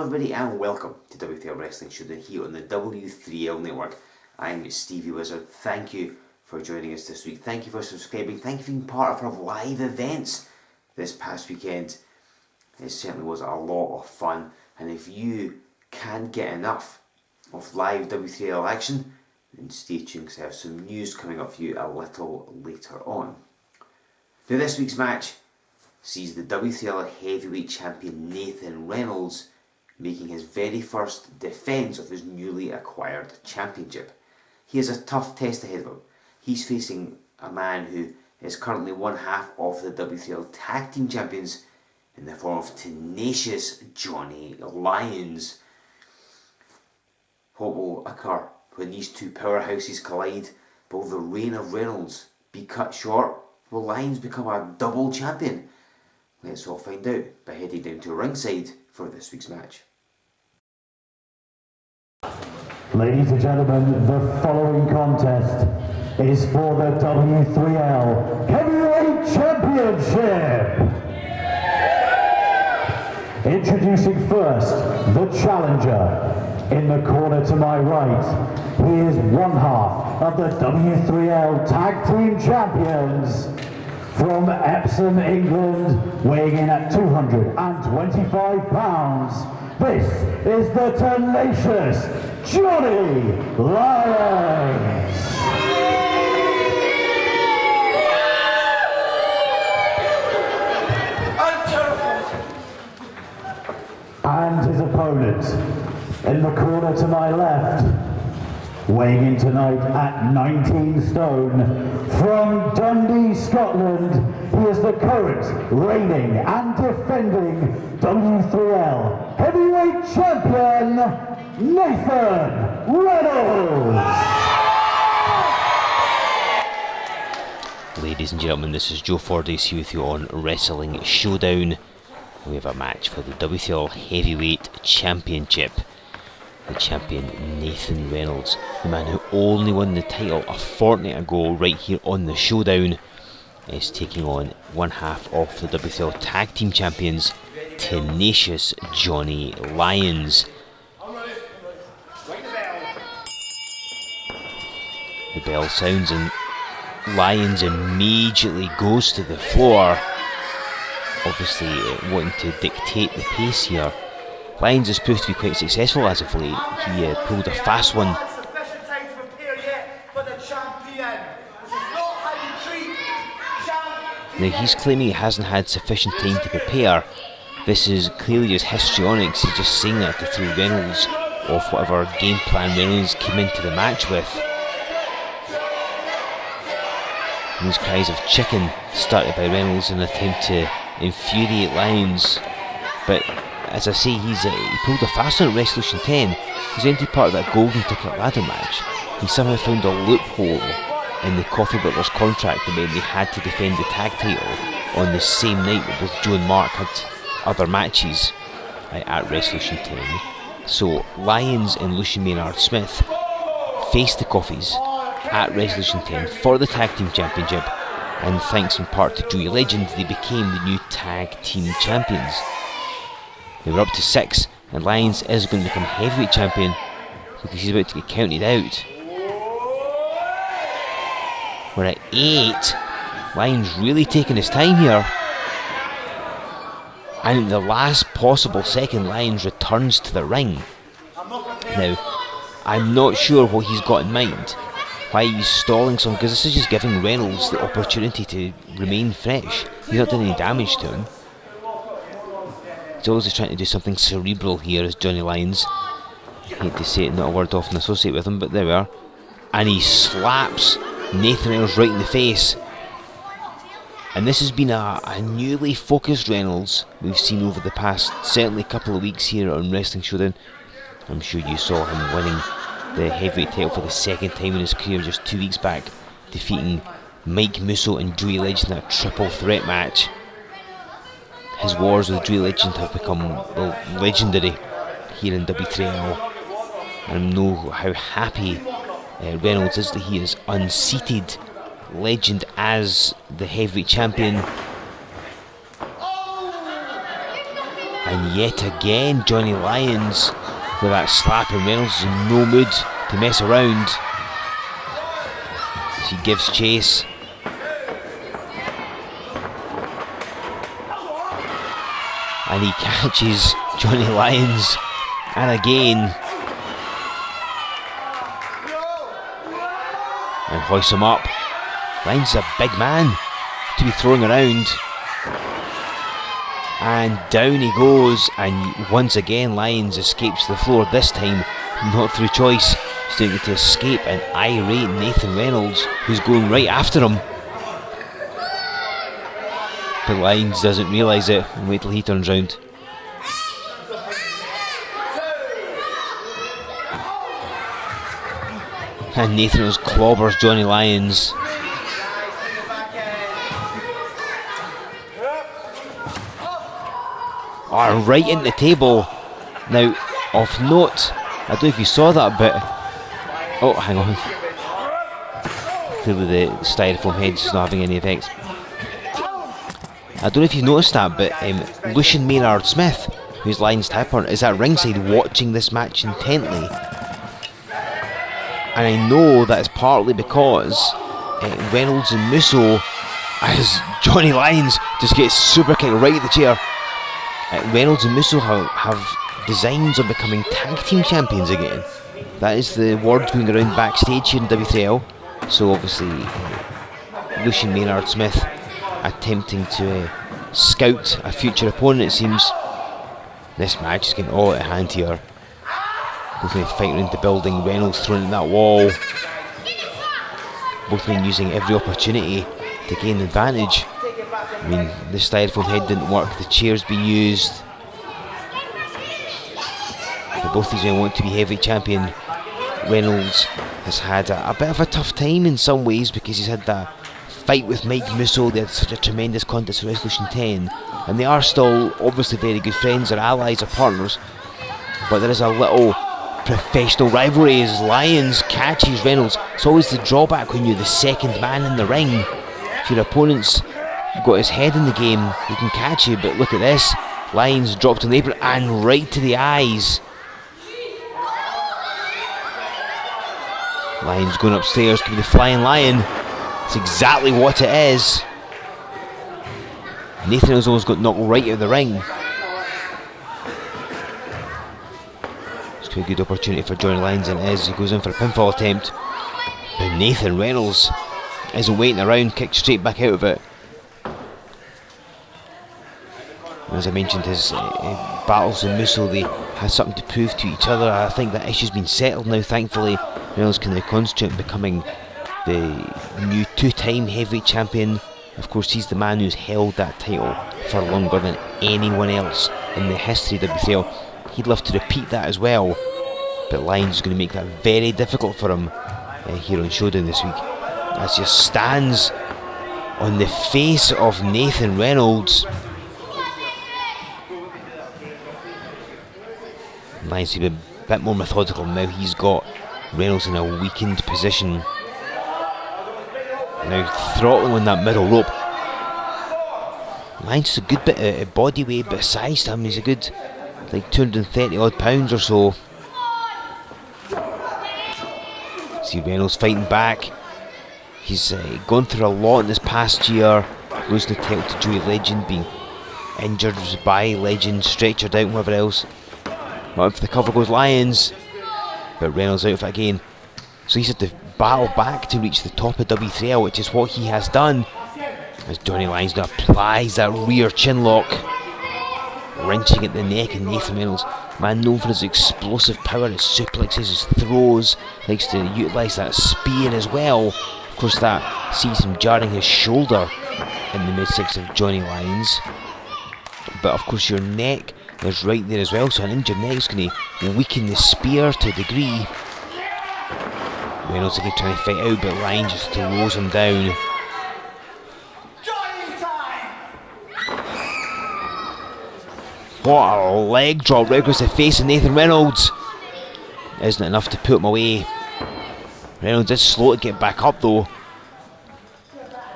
Hello everybody and welcome to W3L Wrestling Showdown here on the W3L Network. I'm Stevie Wizard. Thank you for joining us this week. Thank you for subscribing. Thank you for being part of our live events this past weekend. It certainly was a lot of fun, and if you can't get enough of live W3L action, then stay tuned because I have some news coming up for you a little later on. Now this week's match sees the W3L Heavyweight Champion Nathan Reynolds making his very first defence of his newly acquired championship. He has a tough test ahead of him. He's facing a man who is currently one half of the W3L Tag Team Champions in the form of tenacious Johnny Lyons. What will occur when these two powerhouses collide? Will the reign of Reynolds be cut short? Will Lyons become a double champion? Let's all find out by heading down to ringside for this week's match. Ladies and gentlemen, the following contest is for the W3L Heavyweight Championship. Introducing first, the challenger. In the corner to my right, he is one half of the W3L Tag Team Champions. From Epsom, England, weighing in at 225 pounds, this is the tenacious Johnny Lyons. I'm terrified. And his opponent, in the corner to my left, weighing in tonight at 19 stone, from Dundee, Scotland, he is the current reigning and defending W3L Heavyweight Champion, Nathan Reynolds! Ladies and gentlemen, this is Joe Fordyce here with you on Wrestling Showdown. We have a match for the W3L Heavyweight Championship. The champion Nathan Reynolds, the man who only won the title a fortnight ago right here on the Showdown, is taking on one half of the W3L Tag Team Champions, tenacious Johnny Lyons. The bell sounds and Lyons immediately goes to the floor, obviously wanting to dictate the pace here. Lyons has proved to be quite successful as of late. He pulled a fast one. Now he's claiming he hasn't had sufficient time to prepare. This is clearly just histrionics. He's just saying that to throw Reynolds off whatever game plan Reynolds came into the match with. And these cries of chicken started by Reynolds in an attempt to infuriate Lyons, but as I say, he pulled a fast one at Resolution 10. He's entered part of that golden ticket ladder match. He somehow found a loophole in the Coffee Brothers contract that meant they had to defend the tag title on the same night that both Joe and Mark had other matches at Resolution 10. So Lyons and Lucian Maynard Smith faced the Coffees at Resolution 10 for the Tag Team Championship, and thanks in part to Joey Legend, they became the new Tag Team Champions. They were up to 6, and Lyons is going to become heavyweight champion because he's about to get counted out. We're at 8. Lyons really taking his time here. And in the last possible second, Lyons returns to the ring. Now, I'm not sure what he's got in mind. Why he's stalling some, because this is just giving Reynolds the opportunity to remain fresh. He's not doing any damage to him. He's always trying to do something cerebral here as Johnny Lyons. I hate to say it, not a word often associate with him, but there we are. And he slaps Nathan Reynolds right in the face. And this has been a newly focused Reynolds we've seen over the past, certainly couple of weeks here on Wrestling Showdown. I'm sure you saw him winning the heavyweight title for the second time in his career just 2 weeks back, defeating Mike Musso and Joey Legend in a triple threat match. His wars with Joey Legend have become legendary here in W3L, and I know how happy Reynolds is that he has unseated Legend as the heavyweight champion. I And yet again, Johnny Lyons with that slap, and Reynolds is in no mood to mess around. He gives chase. And he catches Johnny Lyons. And again. And hoists him up. Lyons is a big man to be throwing around. And down he goes. And once again Lyons escapes the floor. This time not through choice. He's doing it to escape an irate Nathan Reynolds, who's going right after him. But Lyons doesn't realise it, and wait till he turns round. And Nathan Reynolds clobbers Johnny Lyons. Oh, right in the table. Now, of note, I don't know if you saw that bit. Oh, hang on. Clearly the styrofoam head's not having any effects. I don't know if you've noticed that, but Lucian Maynard Smith, who's Lyons' tag partner, is at ringside watching this match intently. And I know that's partly because Reynolds and Musso, as Johnny Lyons just gets super kicked right at the chair. Reynolds and Musso have designs on becoming tag team champions again. That is the word going around backstage here in W3L. So obviously, Lucian Maynard Smith attempting to scout a future opponent, it seems. This match is getting all out of hand here. Both men fighting around the building, Reynolds throwing at that wall. Both men using every opportunity to gain advantage. I mean, the styrofoam head didn't work, the chair's been used. But both these men want to be heavyweight champion. Reynolds has had a bit of a tough time in some ways because he's had that fight with Mike Musso. They had such a tremendous contest for Resolution 10, and they are still obviously very good friends or allies or partners, but there is a little professional rivalry as Lyons catches Reynolds. It's always the drawback when you're the second man in the ring. If your opponent's got his head in the game, he can catch you, but look at this. Lyons dropped on the apron and right to the eyes. Lyons going upstairs, could be the Flying Lion. It's exactly what it is. Nathan Reynolds almost got knocked right out of the ring. It's quite a good opportunity for Johnny Lyons, and it is. He goes in for a pinfall attempt, but Nathan Reynolds isn't waiting around, kicks straight back out of it. And as I mentioned, his battles with Musso, they had something to prove to each other. I think that issue's been settled now, thankfully. Reynolds can now concentrate on becoming the new two-time heavyweight champion. Of course, he's the man who's held that title for longer than anyone else in the history of WCL. He'd love to repeat that as well, but Lyons is going to make that very difficult for him here on Showdown this week, as he stands on the face of Nathan Reynolds. Lyons to be a bit more methodical now. He's got Reynolds in a weakened position. Now throttling on that middle rope. Lyons is a good bit of body weight, but size to him, he's a good like 230 odd pounds or so. See Reynolds fighting back. He's gone through a lot in this past year, losing the title to Joey Legend, being injured by Legend, stretchered out and whatever else. Not for the cover goes Lyons, but Reynolds out of it again. So he's had to battle back to reach the top of W3L, which is what he has done. As Johnny Lyons now applies that rear chin lock, wrenching at the neck, and Nathan Reynolds, man known for his explosive power, his suplexes, his throws, likes to utilise that spear as well. Of course, that sees him jarring his shoulder in the mid-six of Johnny Lyons. But of course, your neck is right there as well, so an injured neck is going to weaken the spear to a degree. Reynolds again trying to fight out, but Lyons just throws him down. What a leg drop right across the face of Nathan Reynolds. Isn't enough to put him away. Reynolds is slow to get back up though.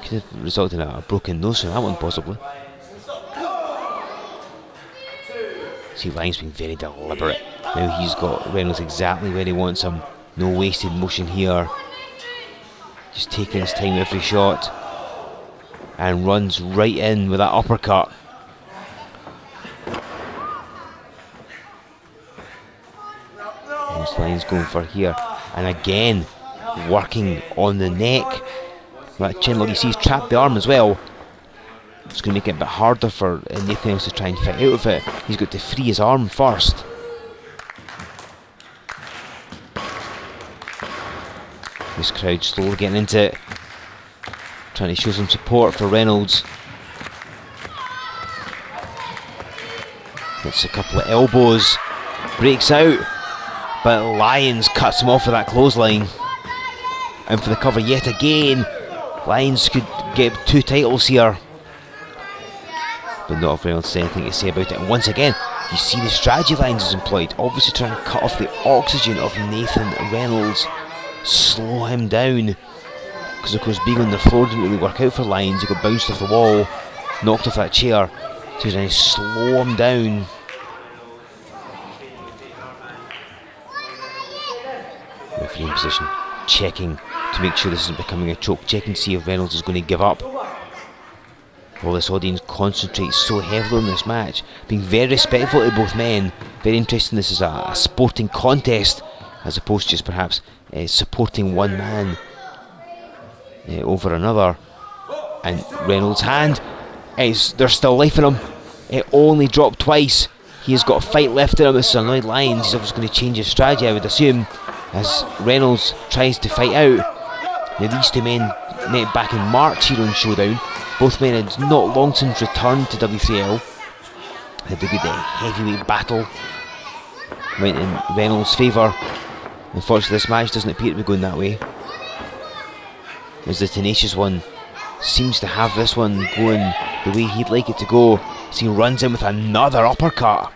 Could have resulted in a broken nose from that one possibly. See, Lyons being very deliberate. Now he's got Reynolds exactly where he wants him. No wasted motion here. Just taking his time every shot. And runs right in with that uppercut. What's Lyons going for here? And again, working on the neck. That chin lock, you see he's trapped the arm as well. It's going to make it a bit harder for Nathan else to try and fight out of it. He's got to free his arm first. This crowd slowly getting into it. Trying to show some support for Reynolds. Gets a couple of elbows. Breaks out. But Lyons cuts him off with that clothesline. And for the cover yet again. Lyons could get 2 titles here. But not if Reynolds has anything to say about it. And once again, you see the strategy Lyons has employed. Obviously trying to cut off the oxygen of Nathan Reynolds. Slow him down. Because of course being on the floor didn't really work out for Lyons. He got bounced off the wall. Knocked off that chair. So he's trying to slow him down. Referee in position. Checking to make sure this isn't becoming a choke. Checking to see if Reynolds is going to give up. Well, this audience concentrates so heavily on this match, being very respectful to both men. Very interesting this is a sporting contest, as opposed to just perhaps supporting one man over another. And Reynolds' hand, there's still life in him. It only dropped twice. He has got a fight left in him. This is annoyed Lyons. He's obviously going to change his strategy, I would assume, as Reynolds tries to fight out. Now these two men met back in March here on Showdown. Both men had not long since returned to W3L. Had a good heavyweight battle. Went in Reynolds' favour. Unfortunately this match doesn't appear to be going that way, as the Tenacious One seems to have this one going the way he'd like it to go. As he runs in with another uppercut.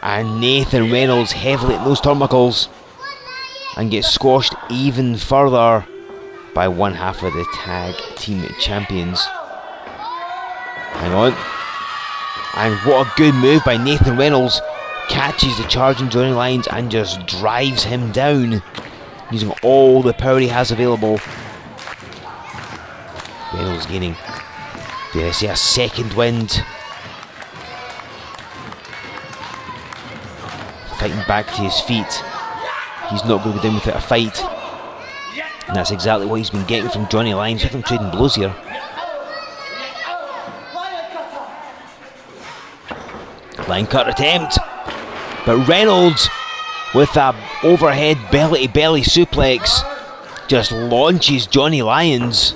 And Nathan Reynolds heavily at those turnbuckles and gets squashed even further by one half of the tag team champions. Hang on. And what a good move by Nathan Reynolds. Catches the charging Johnny Lyons and just drives him down, using all the power he has available. Reynolds gaining, dare I say, a second wind. Fighting back to his feet. He's not going to go down without a fight. And that's exactly what he's been getting from Johnny Lyons. Look at him trading blows here. Line cut attempt. But Reynolds, with that overhead belly to belly suplex, just launches Johnny Lyons.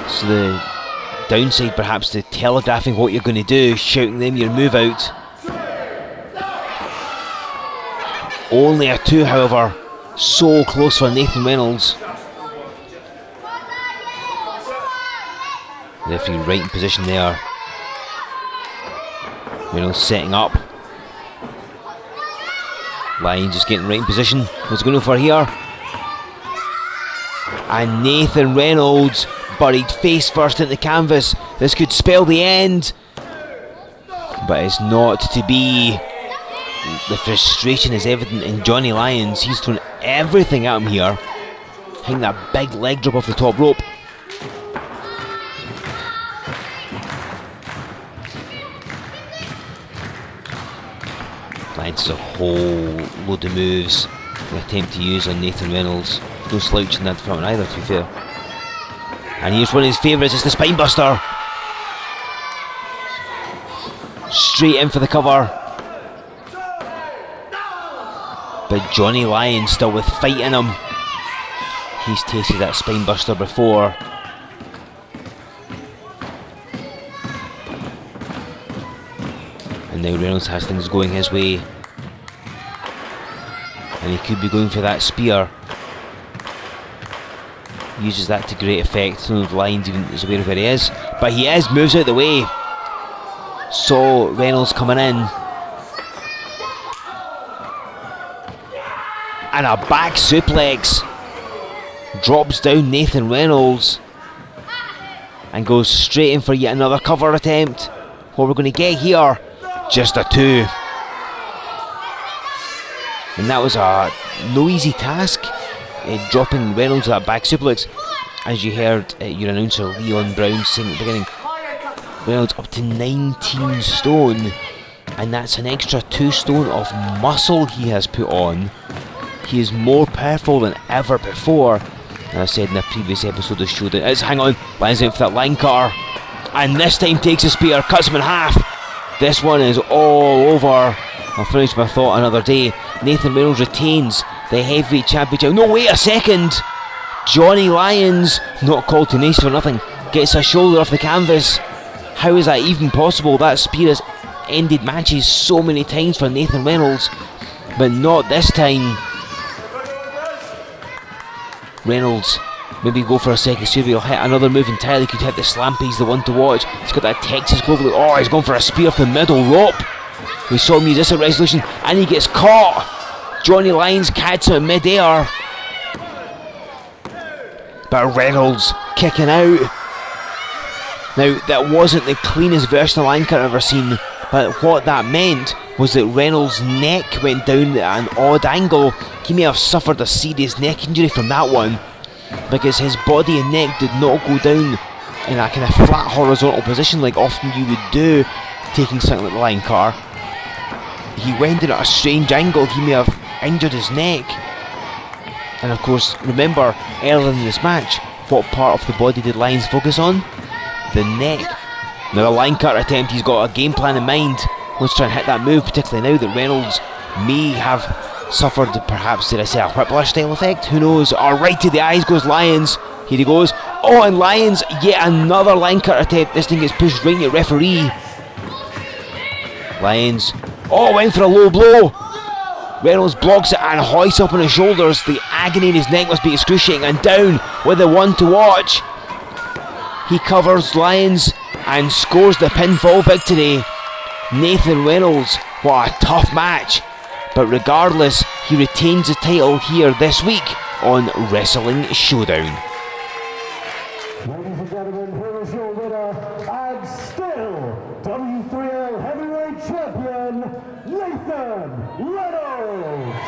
So the downside perhaps to telegraphing what you're going to do, shouting them your move out. Only a 2, however. So close for Nathan Reynolds. Referee right in position there. Reynolds setting up. Lyons just getting right in position. What's going on for here? And Nathan Reynolds buried face first into the canvas. This could spell the end. But it's not to be. The frustration is evident in Johnny Lyons. He's thrown everything at him here. Hitting that big leg drop off the top rope. Lyons has a whole load of moves to attempt to use on Nathan Reynolds. No slouch in that front either, to be fair. And here's one of his favourites, it's the spine buster. Straight in for the cover. But Johnny Lyons still with fight in him. He's tasted that spine buster before. And now Reynolds has things going his way. And he could be going for that spear. Uses that to great effect. I don't know if Lyons even is aware of where he is. But he is, moves out the way. So Reynolds coming in. And a back suplex. Drops down Nathan Reynolds. and goes straight in for yet another cover attempt. What we're going to get here, just a 2. And that was no easy task, dropping Reynolds that back suplex. As you heard your announcer Leon Brown saying at the beginning, Reynolds up to 19 stone, and that's an extra 2 stone of muscle he has put on. He is more powerful than ever before. And I said in a previous episode of Showdown, hang on, lines out for that line cutter, and this time takes a spear, cuts him in half. This one is all over. I'll finish my thought another day. Nathan Reynolds retains the heavyweight championship. No, wait a second! Johnny Lyons, not called tenacious for nothing, gets a shoulder off the canvas. How is that even possible? That spear has ended matches so many times for Nathan Reynolds, but not this time. Reynolds maybe go for a second serve. He'll hit another move entirely. Could hit the slamp. He's the one to watch. He's got that Texas glove. Oh, he's going for a spear off the middle rope. We saw him use this at Resolution, and he gets caught. Johnny Lyons catches him in mid-air, but Reynolds kicking out. Now, that wasn't the cleanest version of line cut I've ever seen, but what that meant was that Reynolds' neck went down at an odd angle. He may have suffered a serious neck injury from that one, because his body and neck did not go down in a kind of flat horizontal position like often you would do taking something like the line car. He went in at a strange angle. He may have injured his neck. And of course, remember earlier in this match, what part of the body did Lyons focus on? The neck. Now, a line cutter attempt, he's got a game plan in mind. Let's try and hit that move, particularly now that Reynolds may have suffered, perhaps, did I say, a whiplash style effect? Who knows? Right to the eyes goes Lyons. Here he goes. Oh, and Lyons, yet another line cutter attempt. This thing gets pushed right at referee. Lyons, went for a low blow. Reynolds blocks it and hoists up on his shoulders. The agony in his neck must be excruciating, and down with the one to watch. He covers Lyons and scores the pinfall victory. Nathan Reynolds, what a tough match. But regardless, he retains the title here this week on Wrestling Showdown. Ladies and gentlemen, here is your winner, and still W3L Heavyweight Champion, Nathan Reynolds!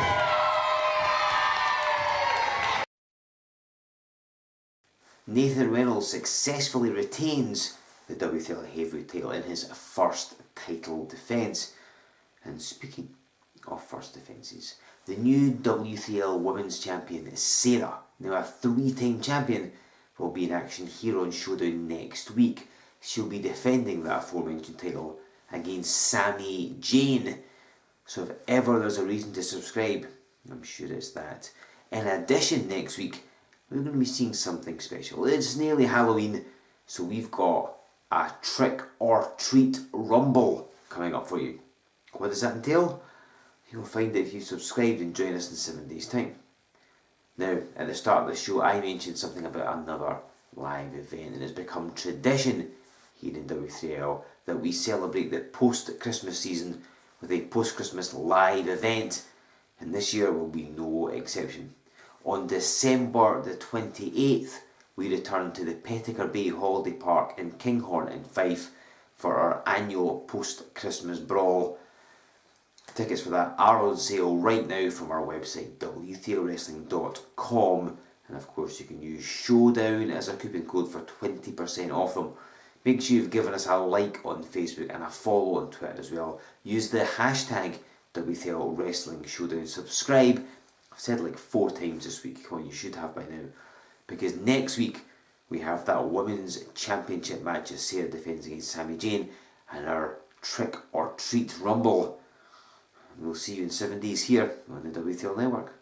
Nathan Reynolds successfully retains the W3L Heavyweight title in his first title defence. And speaking of first defences, the new W3L Women's Champion, Sarah, now a 3-time champion, will be in action here on Showdown next week. She'll be defending that aforementioned title against Sami Zayn. So if ever there's a reason to subscribe, I'm sure it's that. In addition, next week, we're going to be seeing something special. It's nearly Halloween, so we've got a trick or treat rumble coming up for you. What does that entail? You'll find it if you subscribe and join us in 7 days' time. Now, at the start of the show, I mentioned something about another live event, and it's become tradition here in W3L that we celebrate the post-Christmas season with a post-Christmas live event, and this year will be no exception. On December the 28th, we return to the Pettiger Bay Holiday Park in Kinghorn in Fife for our annual post-Christmas brawl. Tickets for that are on sale right now from our website w3lwrestling.com, and of course you can use Showdown as a coupon code for 20% off them. Make sure you've given us a like on Facebook and a follow on Twitter as well. Use the hashtag W3L Wrestling Showdown. Subscribe. I've said it like 4 times this week. Come on, you should have by now, because next week we have that Women's Championship match as Sarah defends against Sami Zayn, and our trick or treat rumble. We'll see you in 7 days here on the W3L Network.